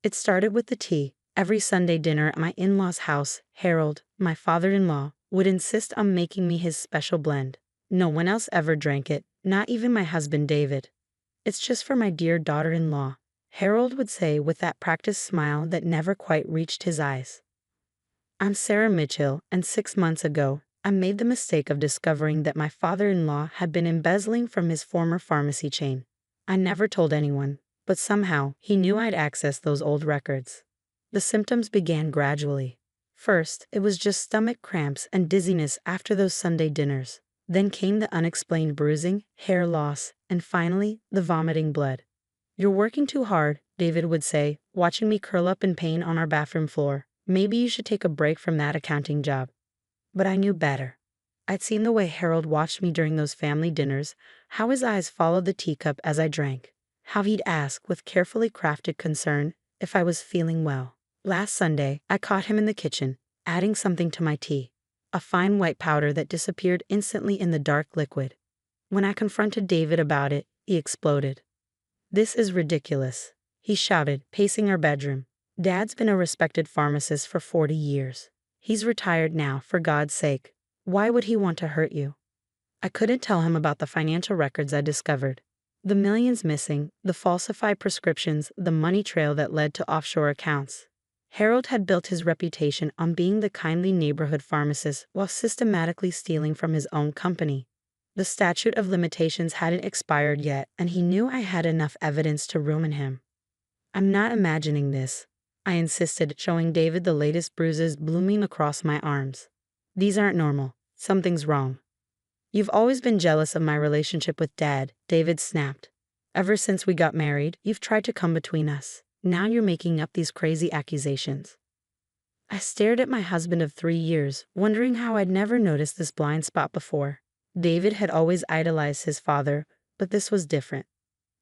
It started with the tea. Every Sunday dinner at my in-laws' house, Harold, my father-in-law, would insist on making me his special blend. No one else ever drank it, not even my husband David. "It's just for my dear daughter-in-law," Harold would say with that practiced smile that never quite reached his eyes. I'm Sarah Mitchell, and 6 months ago, I made the mistake of discovering that my father-in-law had been embezzling from his former pharmacy chain. I never told anyone, but somehow he knew I'd accessed those old records. The symptoms began gradually. First, it was just stomach cramps and dizziness after those Sunday dinners. Then came the unexplained bruising, hair loss, and finally, the vomiting blood. "You're working too hard," David would say, watching me curl up in pain on our bathroom floor. "Maybe you should take a break from that accounting job." But I knew better. I'd seen the way Harold watched me during those family dinners, how his eyes followed the teacup as I drank, how he'd ask with carefully crafted concern if I was feeling well. Last Sunday, I caught him in the kitchen, adding something to my tea, a fine white powder that disappeared instantly in the dark liquid. When I confronted David about it, he exploded. "This is ridiculous," he shouted, pacing our bedroom. "Dad's been a respected pharmacist for 40 years. He's retired now, for God's sake. Why would he want to hurt you?" I couldn't tell him about the financial records I discovered. The millions missing, the falsified prescriptions, the money trail that led to offshore accounts. Harold had built his reputation on being the kindly neighborhood pharmacist while systematically stealing from his own company. The statute of limitations hadn't expired yet, and he knew I had enough evidence to ruin him. "I'm not imagining this," I insisted, showing David the latest bruises blooming across my arms. "These aren't normal. Something's wrong." "You've always been jealous of my relationship with Dad," David snapped. "Ever since we got married, you've tried to come between us. Now you're making up these crazy accusations." I stared at my husband of 3 years, wondering how I'd never noticed this blind spot before. David had always idolized his father, but this was different.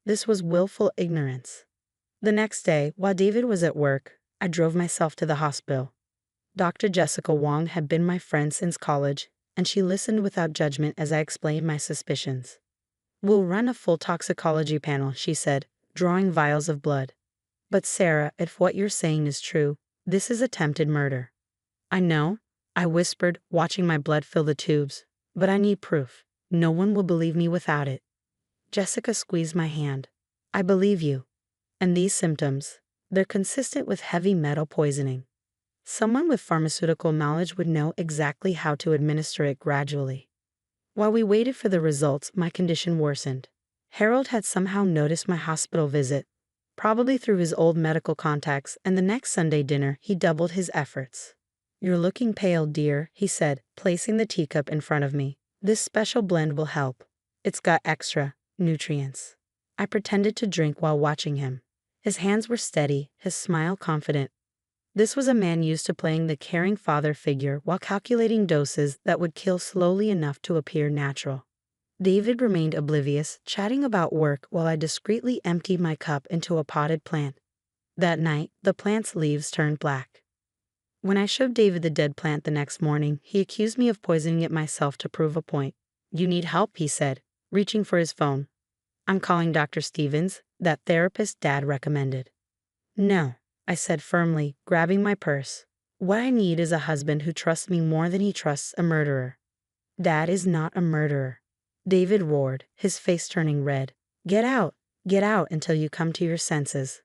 This was willful ignorance. The next day, while David was at work, I drove myself to the hospital. Dr. Jessica Wong had been my friend since college, and she listened without judgment as I explained my suspicions. "We'll run a full toxicology panel," she said, drawing vials of blood. "But Sarah, if what you're saying is true, this is attempted murder." "I know," I whispered, watching my blood fill the tubes. "But I need proof. No one will believe me without it." Jessica squeezed my hand. "I believe you. And these symptoms, they're consistent with heavy metal poisoning. Someone with pharmaceutical knowledge would know exactly how to administer it gradually." While we waited for the results, my condition worsened. Harold had somehow noticed my hospital visit, probably through his old medical contacts, and the next Sunday dinner he doubled his efforts. "You're looking pale, dear," he said, placing the teacup in front of me. "This special blend will help. It's got extra nutrients." I pretended to drink while watching him. His hands were steady, his smile confident. This was a man used to playing the caring father figure while calculating doses that would kill slowly enough to appear natural. David remained oblivious, chatting about work while I discreetly emptied my cup into a potted plant. That night, the plant's leaves turned black. When I showed David the dead plant the next morning, he accused me of poisoning it myself to prove a point. "You need help," he said, reaching for his phone. "I'm calling Dr. Stevens, that therapist Dad recommended." "No," I said firmly, grabbing my purse. "What I need is a husband who trusts me more than he trusts a murderer." "Dad is not a murderer," David roared, his face turning red. Get out until you come to your senses."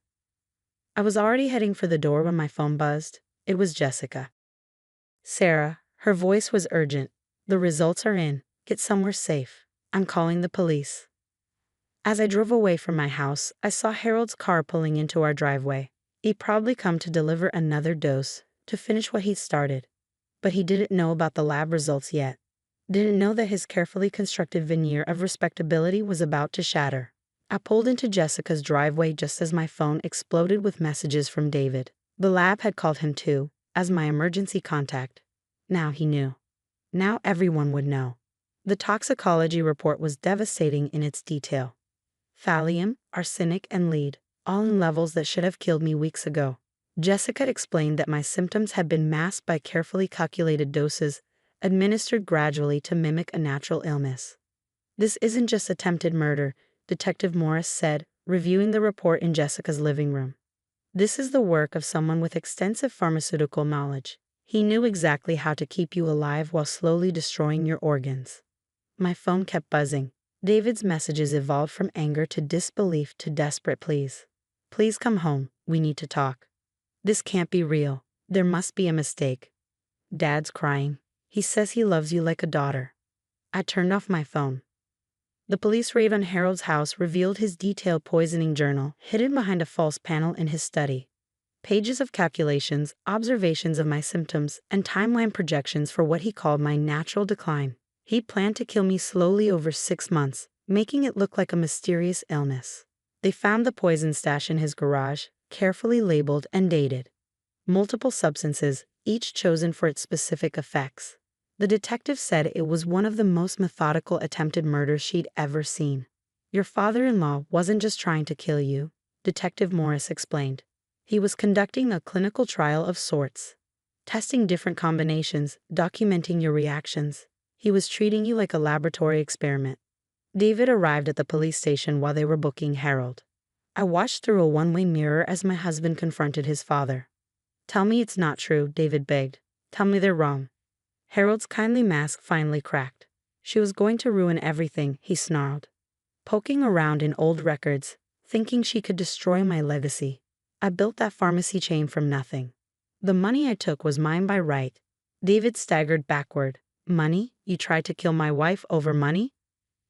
I was already heading for the door when my phone buzzed. It was Jessica. "Sarah," her voice was urgent. "The results are in. Get somewhere safe. I'm calling the police." As I drove away from my house, I saw Harold's car pulling into our driveway. He'd probably come to deliver another dose, to finish what he'd started. But he didn't know about the lab results yet. Didn't know that his carefully constructed veneer of respectability was about to shatter. I pulled into Jessica's driveway just as my phone exploded with messages from David. The lab had called him too, as my emergency contact. Now he knew. Now everyone would know. The toxicology report was devastating in its detail. Thallium, arsenic, and lead, all in levels that should have killed me weeks ago. Jessica explained that my symptoms had been masked by carefully calculated doses, administered gradually to mimic a natural illness. "This isn't just attempted murder," Detective Morris said, reviewing the report in Jessica's living room. This is the work of someone with extensive pharmaceutical knowledge. He knew exactly how to keep you alive while slowly destroying your organs. My phone kept buzzing. David's messages evolved from anger to disbelief to desperate pleas. Please come home. We need to talk. This can't be real. There must be a mistake. Dad's crying. He says he loves you like a daughter. I turned off my phone. The police raid on Harold's house revealed his detailed poisoning journal, hidden behind a false panel in his study. Pages of calculations, observations of my symptoms, and timeline projections for what he called my natural decline. He planned to kill me slowly over 6 months, making it look like a mysterious illness. They found the poison stash in his garage, carefully labeled and dated. Multiple substances, each chosen for its specific effects. The detective said it was one of the most methodical attempted murders she'd ever seen. Your father-in-law wasn't just trying to kill you, Detective Morris explained. He was conducting a clinical trial of sorts. Testing different combinations, documenting your reactions. He was treating you like a laboratory experiment. David arrived at the police station while they were booking Harold. I watched through a one-way mirror as my husband confronted his father. Tell me it's not true, David begged. Tell me they're wrong. Harold's kindly mask finally cracked. She was going to ruin everything, he snarled. Poking around in old records, thinking she could destroy my legacy. I built that pharmacy chain from nothing. The money I took was mine by right. David staggered backward. Money? You tried to kill my wife over money?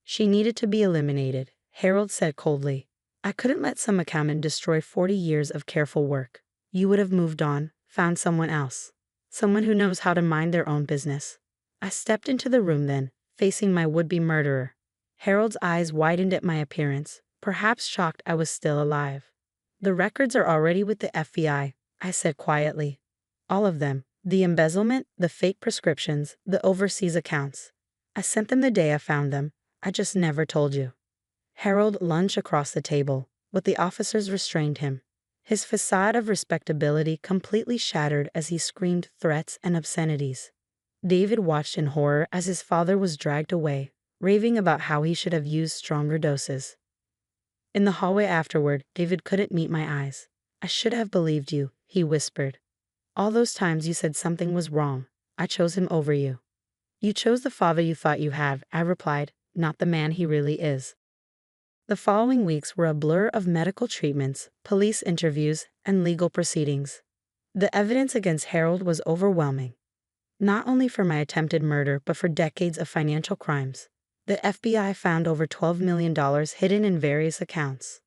She needed to be eliminated, Harold said coldly. I couldn't let some accountant destroy 40 years of careful work. You would have moved on, found someone else. Someone who knows how to mind their own business. I stepped into the room then, facing my would-be murderer. Harold's eyes widened at my appearance, perhaps shocked I was still alive. The records are already with the FBI, I said quietly. All of them. The embezzlement, the fake prescriptions, the overseas accounts. I sent them the day I found them. I just never told you. Harold lunged across the table, but the officers restrained him. His facade of respectability completely shattered as he screamed threats and obscenities. David watched in horror as his father was dragged away, raving about how he should have used stronger doses. In the hallway afterward, David couldn't meet my eyes. I should have believed you, he whispered. All those times you said something was wrong, I chose him over you. You chose the father you thought you had, I replied, not the man he really is. The following weeks were a blur of medical treatments, police interviews, and legal proceedings. The evidence against Harold was overwhelming. Not only for my attempted murder, but for decades of financial crimes. The FBI found over $12 million hidden in various accounts.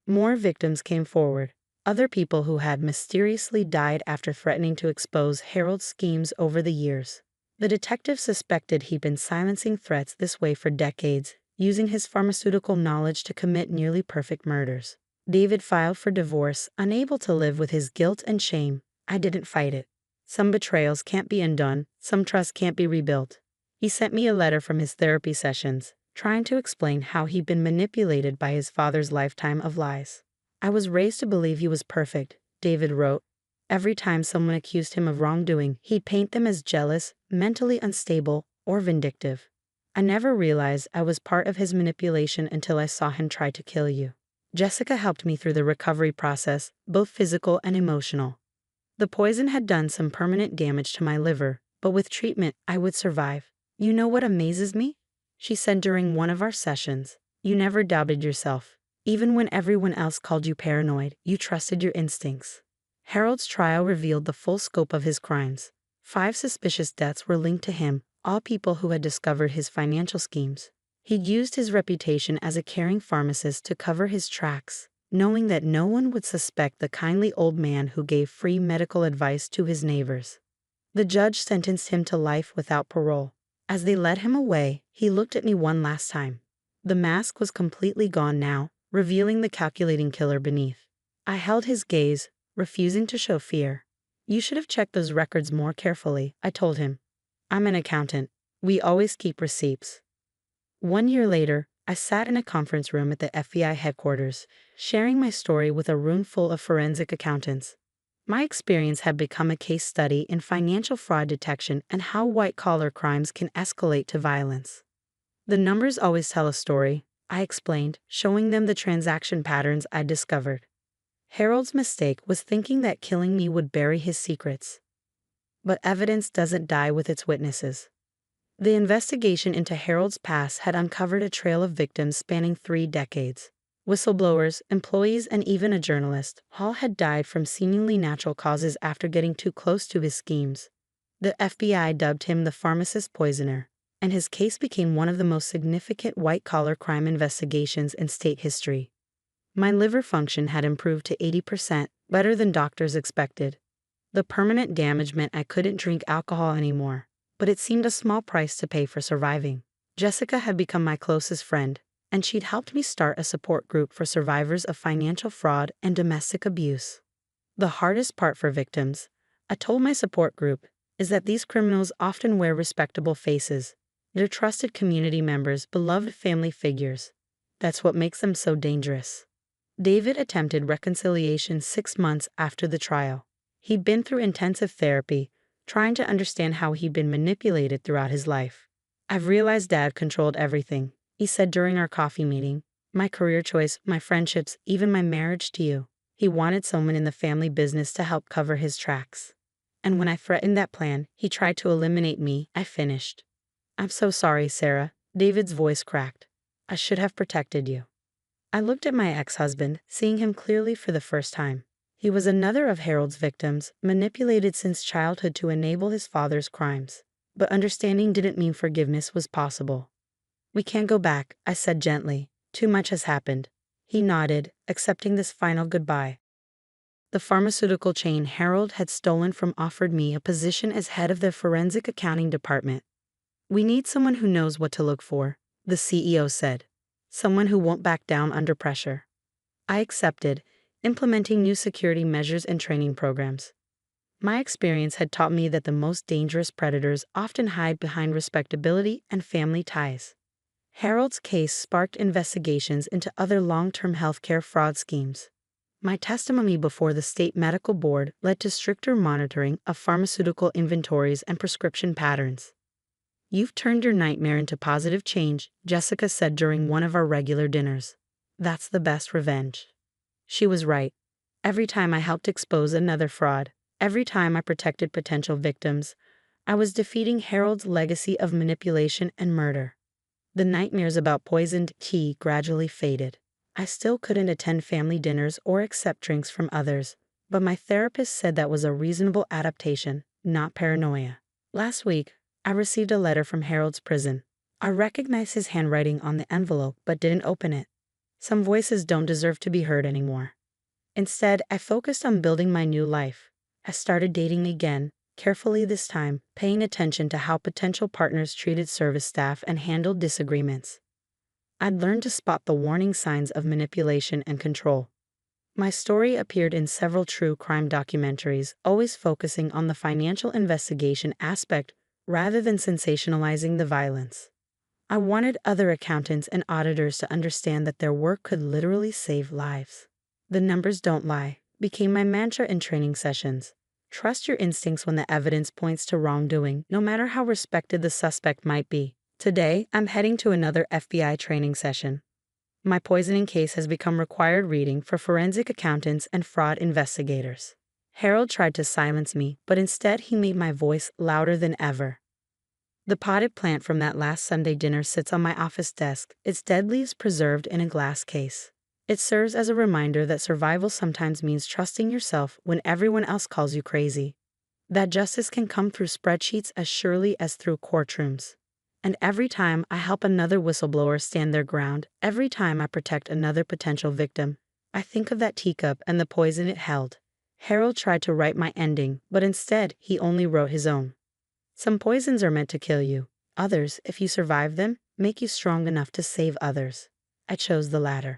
More victims came forward, other people who had mysteriously died after threatening to expose Harold's schemes over the years. The detective suspected he'd been silencing threats this way for decades, using his pharmaceutical knowledge to commit nearly perfect murders. David filed for divorce, unable to live with his guilt and shame. I didn't fight it. Some betrayals can't be undone, some trust can't be rebuilt. He sent me a letter from his therapy sessions, trying to explain how he'd been manipulated by his father's lifetime of lies. I was raised to believe he was perfect, David wrote. Every time someone accused him of wrongdoing, he'd paint them as jealous, mentally unstable, or vindictive. I never realized I was part of his manipulation until I saw him try to kill you. Jessica helped me through the recovery process, both physical and emotional. The poison had done some permanent damage to my liver, but with treatment, I would survive. You know what amazes me? She said during one of our sessions. You never doubted yourself. Even when everyone else called you paranoid, you trusted your instincts. Harold's trial revealed the full scope of his crimes. 5 suspicious deaths were linked to him, all people who had discovered his financial schemes. He'd used his reputation as a caring pharmacist to cover his tracks, knowing that no one would suspect the kindly old man who gave free medical advice to his neighbors. The judge sentenced him to life without parole. As they led him away, he looked at me one last time. The mask was completely gone now, revealing the calculating killer beneath. I held his gaze, refusing to show fear. You should have checked those records more carefully, I told him. I'm an accountant. We always keep receipts. 1 year later, I sat in a conference room at the FBI headquarters, sharing my story with a room full of forensic accountants. My experience had become a case study in financial fraud detection and how white-collar crimes can escalate to violence. The numbers always tell a story, I explained, showing them the transaction patterns I'd discovered. Harold's mistake was thinking that killing me would bury his secrets. But evidence doesn't die with its witnesses. The investigation into Harold's past had uncovered a trail of victims spanning 3 decades. Whistleblowers, employees, and even a journalist, all had died from seemingly natural causes after getting too close to his schemes. The FBI dubbed him the pharmacist poisoner, and his case became one of the most significant white-collar crime investigations in state history. My liver function had improved to 80%, better than doctors expected. The permanent damage meant I couldn't drink alcohol anymore, but it seemed a small price to pay for surviving. Jessica had become my closest friend, and she'd helped me start a support group for survivors of financial fraud and domestic abuse. The hardest part for victims, I told my support group, is that these criminals often wear respectable faces. They're trusted community members, beloved family figures. That's what makes them so dangerous. David attempted reconciliation 6 months after the trial. He'd been through intensive therapy, trying to understand how he'd been manipulated throughout his life. "I've realized Dad controlled everything," he said during our coffee meeting. "My career choice, my friendships, even my marriage to you. He wanted someone in the family business to help cover his tracks. And when I threatened that plan, he tried to eliminate me." I finished. "I'm so sorry, Sarah." David's voice cracked. "I should have protected you." I looked at my ex-husband, seeing him clearly for the first time. He was another of Harold's victims, manipulated since childhood to enable his father's crimes. But understanding didn't mean forgiveness was possible. "We can't go back," I said gently. "Too much has happened." He nodded, accepting this final goodbye. The pharmaceutical chain Harold had stolen from offered me a position as head of the forensic accounting department. "We need someone who knows what to look for," the CEO said. "Someone who won't back down under pressure." I accepted, implementing new security measures and training programs. My experience had taught me that the most dangerous predators often hide behind respectability and family ties. Harold's case sparked investigations into other long-term healthcare fraud schemes. My testimony before the state medical board led to stricter monitoring of pharmaceutical inventories and prescription patterns. "You've turned your nightmare into positive change," Jessica said during one of our regular dinners. "That's the best revenge." She was right. Every time I helped expose another fraud, every time I protected potential victims, I was defeating Harold's legacy of manipulation and murder. The nightmares about poisoned tea gradually faded. I still couldn't attend family dinners or accept drinks from others, but my therapist said that was a reasonable adaptation, not paranoia. Last week, I received a letter from Harold's prison. I recognized his handwriting on the envelope but didn't open it. Some voices don't deserve to be heard anymore. Instead, I focused on building my new life. I started dating again, carefully this time, paying attention to how potential partners treated service staff and handled disagreements. I'd learned to spot the warning signs of manipulation and control. My story appeared in several true crime documentaries, always focusing on the financial investigation aspect rather than sensationalizing the violence. I wanted other accountants and auditors to understand that their work could literally save lives. "The numbers don't lie" became my mantra in training sessions. Trust your instincts when the evidence points to wrongdoing, no matter how respected the suspect might be. Today, I'm heading to another FBI training session. My poisoning case has become required reading for forensic accountants and fraud investigators. Harold tried to silence me, but instead he made my voice louder than ever. The potted plant from that last Sunday dinner sits on my office desk, its dead leaves preserved in a glass case. It serves as a reminder that survival sometimes means trusting yourself when everyone else calls you crazy. That justice can come through spreadsheets as surely as through courtrooms. And every time I help another whistleblower stand their ground, every time I protect another potential victim, I think of that teacup and the poison it held. Harold tried to write my ending, but instead he only wrote his own. Some poisons are meant to kill you. Others, if you survive them, make you strong enough to save others. I chose the latter.